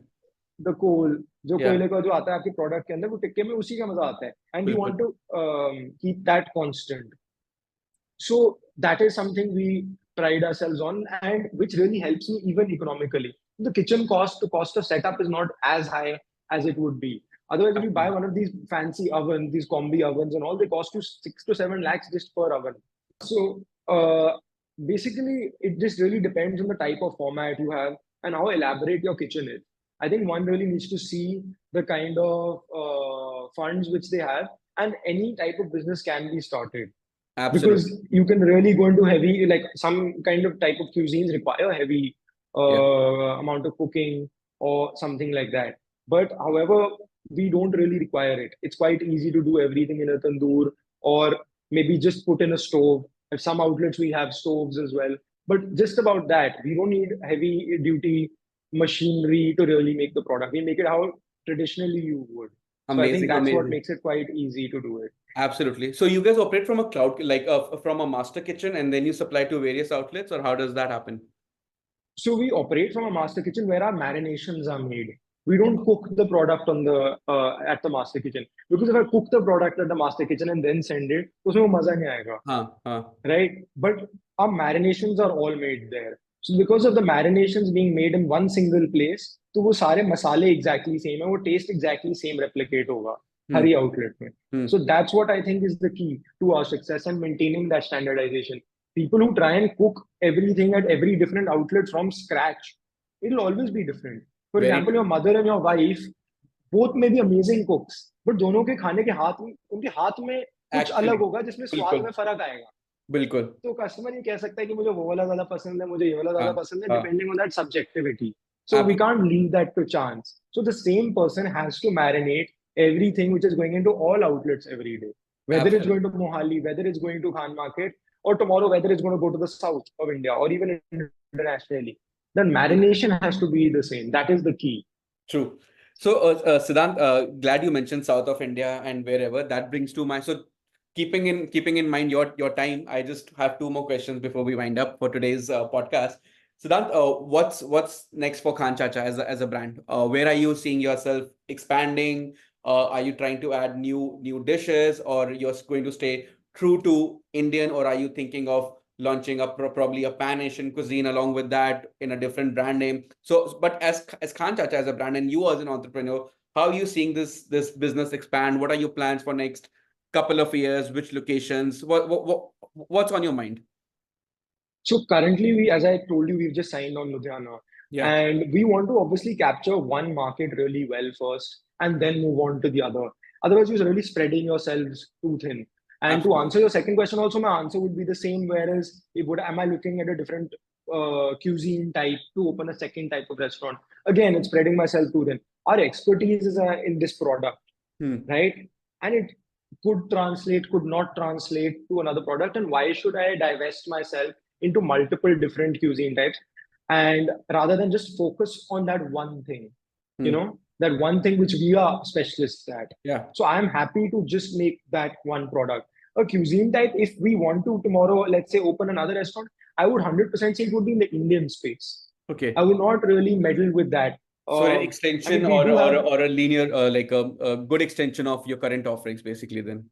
the coal, जो Yeah, कोयले का जो आता है आपके प्रोडक्ट के अंदर वो टिक्के में उसी का मजा आता है. And we बिल्कुल. want to keep that constant. So that is something we pride ourselves on, and which really helps me even economically. The kitchen cost, the cost of setup is not as high as it would be. Otherwise, if you buy Absolutely. one of these fancy ovens, these combi ovens, and all, they cost you 6 to 7 lakhs just per oven. So basically, it just really depends on the type of format you have and how elaborate your kitchen is. I think one really needs to see the kind of funds which they have, and any type of business can be started because Absolutely. you can really go into heavy, like some kind of type of cuisines require heavy Yeah. amount of cooking or something like that. But however, we don't really require it. It's quite easy to do everything in a tandoor or maybe just put in a stove. At some outlets, we have stoves as well. But just about that, we don't need heavy duty machinery to really make the product. We make it how traditionally you would. So I think Amazing, that's what amazing. makes it quite easy to do it. Absolutely. So you guys operate from a cloud, like from a master kitchen, and then you supply to various outlets, or how does that happen? So we operate from a master kitchen where our marinations are made. We don't cook the product on the at the master kitchen because if I cook the product at the master kitchen and then send it, उसमें वो मजा नहीं आएगा, हाँ, हाँ. right? But our marinations are all made there. So because of the marinations being made in one single place, तो वो सारे मसाले exactly same है, वो taste exactly same replicate होगा हर Hmm. ही outlet में. Hmm. So that's what I think is the key to our success and maintaining that standardization. People who try and cook everything at every different outlet from scratch, it'll always be different. For Very example, your true. mother and your wife both may be amazing cooks, but दोनों के खाने के हाथ में उनके हाथ में कुछ अलग Actually, होगा जिसमें स्वाद बिल्कुल, में फर्क आएगा. बिल्कुल. तो कस्टमर ये कह सकता है कि मुझे वो वाला ज्यादा पसंद है, मुझे ये वाला ज्यादा हाँ, पसंद है, हाँ. Depending on that subjectivity. So we can't leave that to chance. So the same person has to marinate everything which is going into all outlets every day, whether it's Absolutely. going to Mohali, whether it's going to Khan Market, or tomorrow whether it's going to go to the south of India or even internationally. Then marination has to be the same. That is the key. True. So, Siddhant, glad you mentioned South of India and wherever. That brings to my, so keeping in mind your time, I just have two more questions before we wind up for today's podcast. Siddhant, what's next for Khan Chacha as a brand? Where are you seeing yourself expanding? Are you trying to add new dishes, or you're going to stay true to Indian, or are you thinking of launching up probably a pan Asian cuisine along with that in a different brand name? So, but as Khan Chacha as a brand, and you as an entrepreneur, how are you seeing this business expand? What are your plans for next couple of years? Which locations? What's on your mind? So currently, as I told you, we've just signed on Ludhiana, Yeah, and we want to obviously capture one market really well first, and then move on to the other. Otherwise, you're really spreading yourselves too thin. And to absolutely. answer your second question, also my answer would be the same. Whereas, am I looking at a different cuisine type to open a second type of restaurant? Again, it's spreading myself too thin. Our expertise is in this product, Hmm. right? And it could translate, could not translate to another product. And why should I divest myself into multiple different cuisine types? And rather than just focus on that one thing, Hmm. that one thing which we are specialists at. Yeah. So I'm happy to just make that one product. A cuisine type, if we want to tomorrow, let's say, open another restaurant, I would 100% say it would be in the Indian space. I Okay. would not really meddle with that. So an I mean, extension we do have or a linear like a good extension of your current offerings, basically. Then.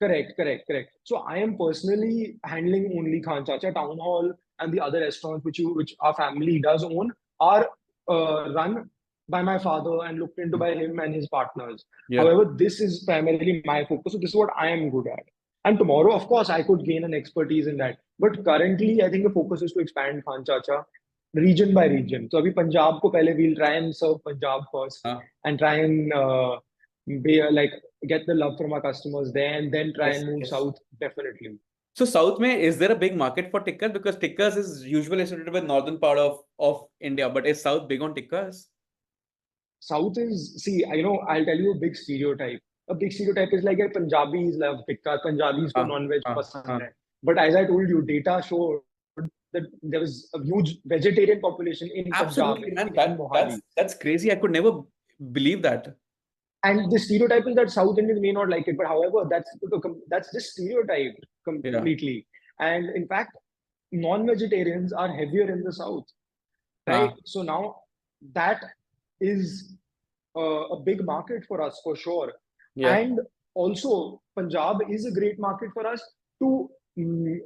correct. So I am personally handling only Khan Chacha Town Hall, and the other restaurants which our family does own are run by my father and looked into by him and his partners. Yeah. However, this is primarily my focus. So this is what I am good at. And tomorrow, of course, I could gain an expertise in that. But currently, I think the focus is to expand Khan Chacha region by region. So अभी पंजाब को पहले we'll try and serve Punjab first Uh, and try and be like get the love from our customers there and then try yes. and move Yes. south definitely. So South mein, is there a big market for tikkas? Because tikkas is usually associated with northern part of India, but is South big on tikkas? South is see, I'll tell you a big stereotype. A big stereotype is like Punjabis love tikka, Punjabis ko Ah, non-veg ah, pasand ah. hai. But as I told you, data showed that there was a huge vegetarian population in Punjab, Absolutely, man. in That Mohali. that's crazy. I could never believe that. And the stereotype is that South Indians may not like it, but however, that's just stereotype. Yeah. completely. And in fact, non-vegetarians are heavier in the south, right? Ah, So now that is a big market for us for sure. yeah. And also, Punjab is a great market for us to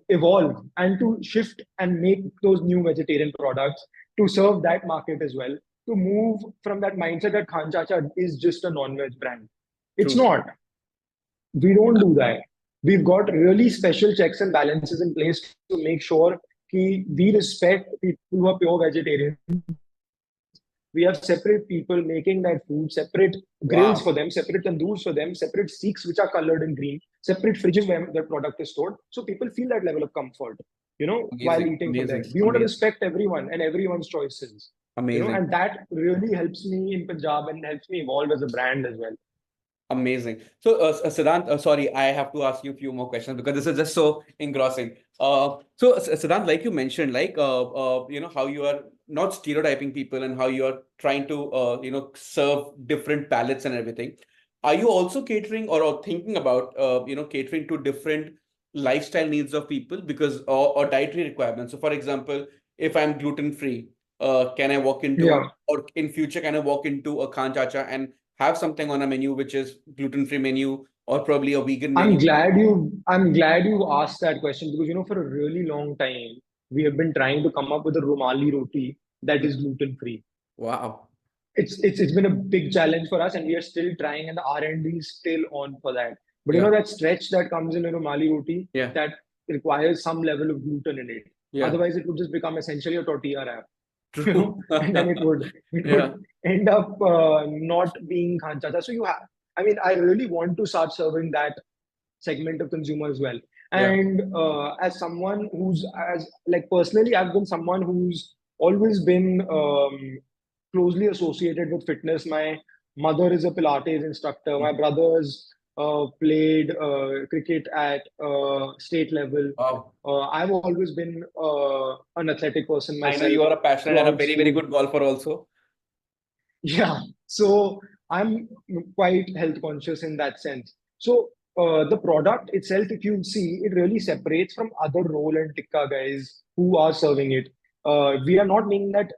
evolve and to shift and make those new vegetarian products to serve that market as well. To move from that mindset that Khan Chacha is just a non-veg brand. It's True. not. We don't do that. We've got really special checks and balances in place to make sure that we respect people who are pure vegetarians. We have separate people making that food, separate grills for Wow. them, separate tandoors for them, separate seeks which are colored in green, separate fridges where the product is stored. So people feel that level of comfort, while Amazing. eating from there. Amazing. We want to Amazing. respect everyone and everyone's choices, Amazing. and that really helps me in Punjab and helps me evolve as a brand as well. Amazing. So, Siddhant, sorry, I have to ask you a few more questions because this is just so engrossing. Siddhant, like you mentioned, like how you are not stereotyping people and how you are trying to serve different palettes and everything. Are you also catering or thinking about catering to different lifestyle needs of people because or dietary requirements? So, for example, if I'm gluten free, can I walk into Yeah. or in future can I walk into a Khan Chacha and have something on a menu which is gluten-free menu or probably a vegan menu? I'm glad you asked that question because for a really long time we have been trying to come up with a Romali roti that is gluten free. Wow. It's been a big challenge for us, and we are still trying, and the R&D is still on for that. But Yeah. that stretch that comes in a Romali roti Yeah. that requires some level of gluten in it. Yeah. Otherwise, it would just become essentially a tortilla wrap, True. and then it would Yeah. end up not being khan chacha. So I mean, I really want to start serving that segment of consumer as well. Yeah. And as someone who's as like personally, I've been someone who's always been closely associated with fitness. My mother is a Pilates instructor. My Mm. brothers played cricket at state level. Wow. I've always been an athletic person I know myself you are a passionate and a throughout very, very school. good golfer also. Yeah, so I'm quite health conscious in that sense. So the product itself, if you see, it really separates from other roll and tikka guys who are serving it. We are not making that,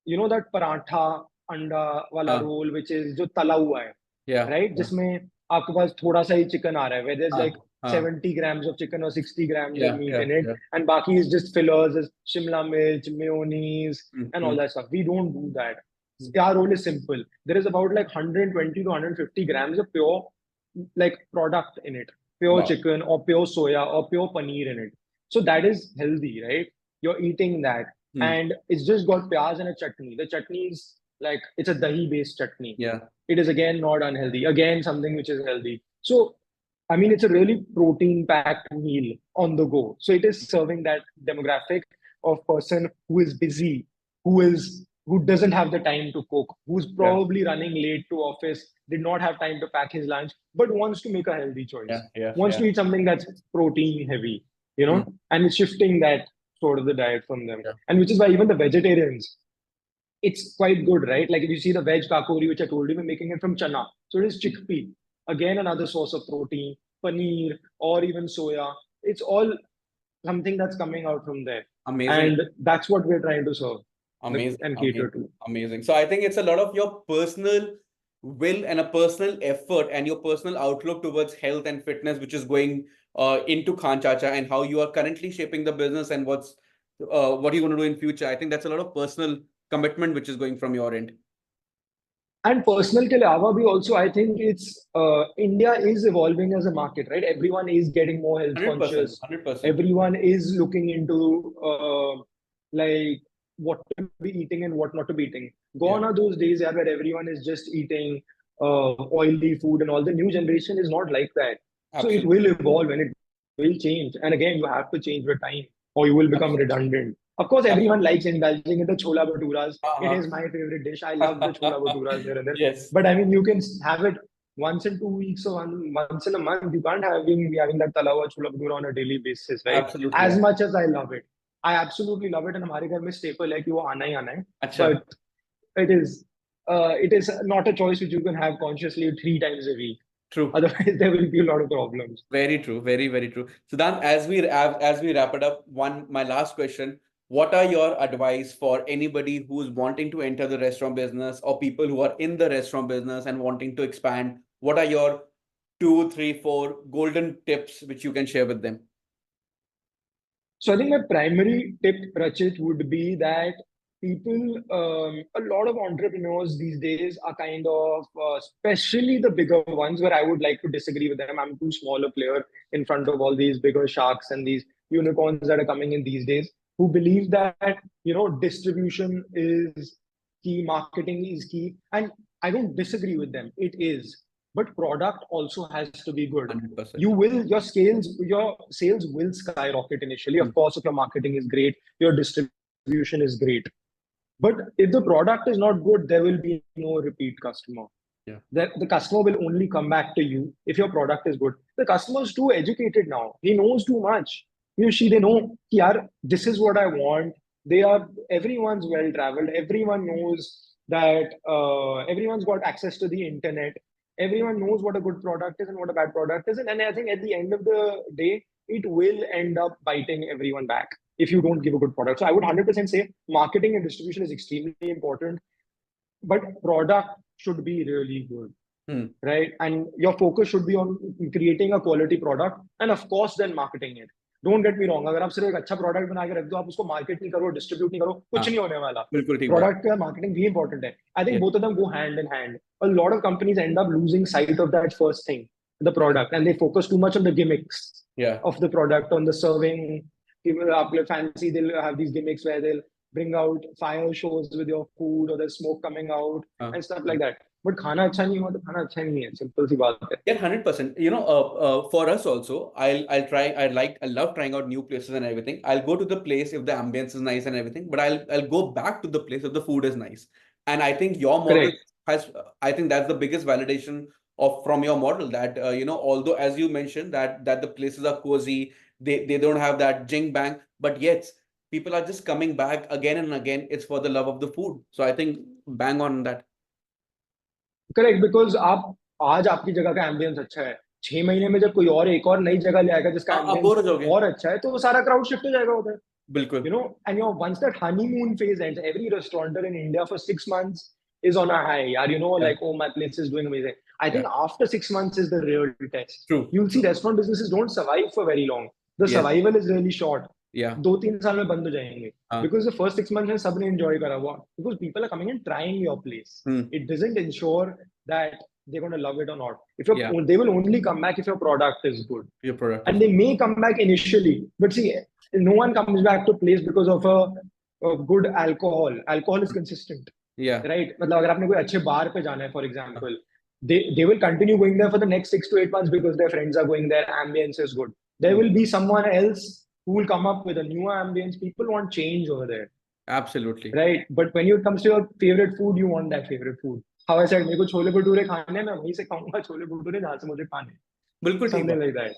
that paratha anda wala हाँ. roll, which is जो तला हुआ है, Yeah. right? Yeah. जिसमें आपके पास थोड़ा सा ही chicken आ रहा है, where there's like हाँ. हाँ. 70 grams of chicken or 60 grams of Yeah. meat Yeah. in it, Yeah. and baki is just fillers, is shimla mirch, mayonnaise, and all Mm-hmm. that stuff. We don't do that. Our role is simple. There is about like 120 to 150 grams of pure like product in it, pure Wow. chicken or pure soya or pure paneer in it. So that is healthy, right? You're eating that, Hmm. and it's just got pyaz and a chutney. The chutney is like it's a dahi based chutney. Yeah. It is again not unhealthy. Again, something which is healthy. So I mean, it's a really protein packed meal on the go. So it is serving that demographic of person who is busy, who doesn't have the time to cook, who's Yeah. probably running late to office, did not have time to pack his lunch, but wants to make a healthy Yeah. choice, Yeah. wants Yeah. to eat something that's protein heavy, Hmm. and it's shifting that sort of the diet from them. Yeah. And which is why even the vegetarians, it's quite good, right? Like if you see the veg kakori, which I told you, we're making it from chana. So it is chickpea. Again, another source of protein, paneer, or even soya. It's all something that's coming out from there. Amazing. And that's what we're trying to serve Amazing, and cater amazing, to. amazing. So I think it's a lot of your personal will and a personal effort and your personal outlook towards health and fitness, which is going into Khan Chacha and how you are currently shaping the business and what you're going to do in future. I think that's a lot of personal commitment which is going from your end. And personal ke alawa bhi also, I think it's India is evolving as a market, right? Everyone is getting more health 100%, conscious. 100%. Everyone is looking into like what to be eating and what not to be eating. Gone Yeah, are those days yeah, where everyone is just eating oily food and all. The new generation is not like that. So it absolutely, will evolve and it will change. And again, you have to change with time or you will become absolutely, redundant. Of course, everyone absolutely. likes indulging in the chola bhaturas. It Uh-huh. is my favorite dish. I love the chola bhaturas there and there. Yes, But I mean, you can have it once in 2 weeks or once in a month. You can't be having that talawa chula bhatura on a daily basis, right? absolutely. As Yeah. much as I love it, I absolutely love it, and हमारे घर में staple है कि वो आना ही आना है. Acha. But it is not a choice which you can have consciously 3 times a week. True. Otherwise, there will be a lot of problems. Very true. Very, very true. Siddhant, as we wrap it up, my last question: what are your advice for anybody who's wanting to enter the restaurant business, or people who are in the restaurant business and wanting to expand? What are your two, three, four golden tips which you can share with them? So I think my primary tip, Rachit, would be that people, a lot of entrepreneurs these days are kind of, especially the bigger ones, where I would like to disagree with them. I'm too small a player in front of all these bigger sharks and these unicorns that are coming in these days, who believe that, distribution is key, marketing is key. And I don't disagree with them. It is. But product also has to be good. 100%. Your sales will skyrocket initially. Of course, if your marketing is great, your distribution is great. But if the product is not good, there will be no repeat customer. Yeah. The customer will only come back to you if your product is good. The customer is too educated now. He knows too much. They know, yaar, this is what I want. Everyone's well traveled. Everyone knows that everyone's got access to the internet. Everyone knows what a good product is and what a bad product is. And I think at the end of the day, it will end up biting everyone back if you don't give a good product. So I would 100% say marketing and distribution is extremely important, but product should be really good. Right? And your focus should be on creating a quality product and of course then marketing it. Don't get me wrong, अगर आप सिर्फ एक अच्छा product बना के रख दो, आप उसको मार्केट नहीं करो, डिस्ट्रीब्यूट नहीं करो, कुछ नहीं होने वाला. प्रोडक्ट का मार्केटिंग भी इंपॉर्टेंट है. I think both of them go hand in hand. A lot of companies end up losing sight of that first thing, the product, and they focus too much on the gimmicks of the product, on the serving. People fancy, they'll have these gimmicks where they'll bring out fire shows with your food, or there's smoke coming out and stuff like that. But खाना अच्छा नहीं हुआ तो खाना अच्छा नहीं है. Simple सी बात है. Yeah, 100%. For us also, I'll try. I love trying out new places and everything. I'll go to the place if the ambience is nice and everything, but I'll go back to the place if the food is nice. And I think your model has. I think that's the biggest validation from your model, that although as you mentioned that the places are cozy, they don't have that jing bang, but yet people are just coming back again and again. It's for the love of the food. So I think bang on that. Correct, because आप आज आपकी जगह का ambience अच्छा है, 6 महीने में जब कोई और एक और नई जगह ले आएगा जिसका एम्बियंस और अच्छा है, तो वो सारा क्राउड शिफ्ट हो जाएगा उधर. बिल्कुल. And once that honeymoon phase ends, every restaurateur in India for 6 months is on a high. Like, oh, my place is doing amazing. I think after 6 months is the real test. True. You'll see restaurant businesses don't survive for very long. The survival is really short. 2-3 साल में बंद हो जाएंगे. Because the first 6 months में सबने enjoy करा हुआ. Because people are coming and trying your place. It doesn't ensure that they're going to love it or not. They will only come back if your product is good. Your product. And they may come back initially. But see, no one comes back to place because of a good alcohol. Alcohol is consistent. Yeah. Right? मतलब अगर आपने कोई अच्छे बार पे जाना है, for example, they will continue going there for the next 6 to 8 months because their friends are going there. Ambience is good. There will be someone else who will come up with a newer ambience. People want change over there. Absolutely. Right? But when it comes to your favorite food, you want that favorite food. How I said, मेरे को छोले भटूरे खाने, मैं वहीं से खाऊंगा छोले भटूरे जहाँ से मुझे खाने. बिल्कुल ठीक like that.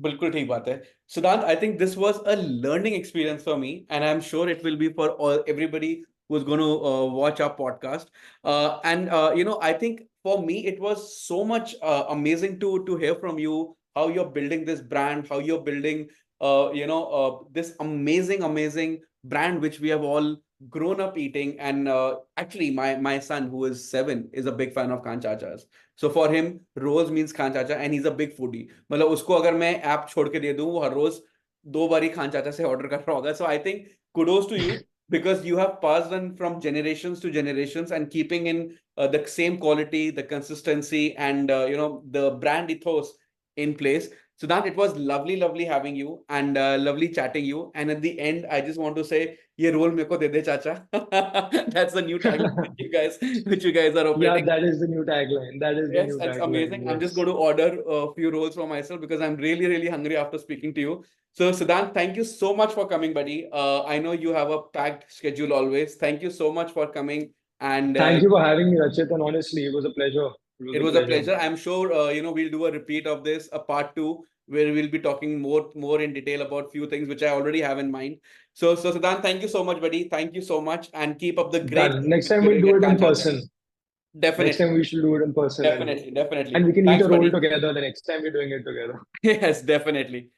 बिल्कुल ठीक बात है. Sidhant, I think this was a learning experience for me, and I'm sure it will be for everybody who's going to watch our podcast. I think for me it was so much amazing to hear from you how you're building this brand, how you're building this amazing brand which we have all grown up eating. And actually my son, who is 7, is a big fan of Khan Chacha's. So for him, Rose means Khan Chacha, and he's a big foodie. मतलब उसको अगर मैं app छोड़ के दे दूं, वो हर रोज 2 बारी Khan Chacha से ऑर्डर कर रहा होगा. So I think kudos to you because you have passed on from generations to generations and keeping in the same quality, the consistency, and the brand ethos in place. So that it was lovely having you and lovely chatting you. And at the end, I just want to say, "Ye role मेरे को दे दे चाचा." That's the new tagline which you guys are operating. Yeah, that is the new tagline. That is the new that's tagline. amazing. Yes. I'm just going to order a few rolls for myself because I'm really hungry after speaking to you. So Sidhant, thank you so much for coming, buddy. I know you have a packed schedule always. Thank you so much for coming. And thank you for having me, Rachit. And honestly, it was a pleasure. It was a pleasure. I'm sure we'll do a repeat of this, a part 2, where we'll be talking more in detail about few things which I already have in mind. So Sidhant, thank you so much, buddy. Thank you so much, and keep up the great. Next time we'll do it in person. Next Definitely, time we should do it in person, definitely, and definitely. we can eat Thanks, a roll buddy. together the next time we're doing it together. Yes, definitely.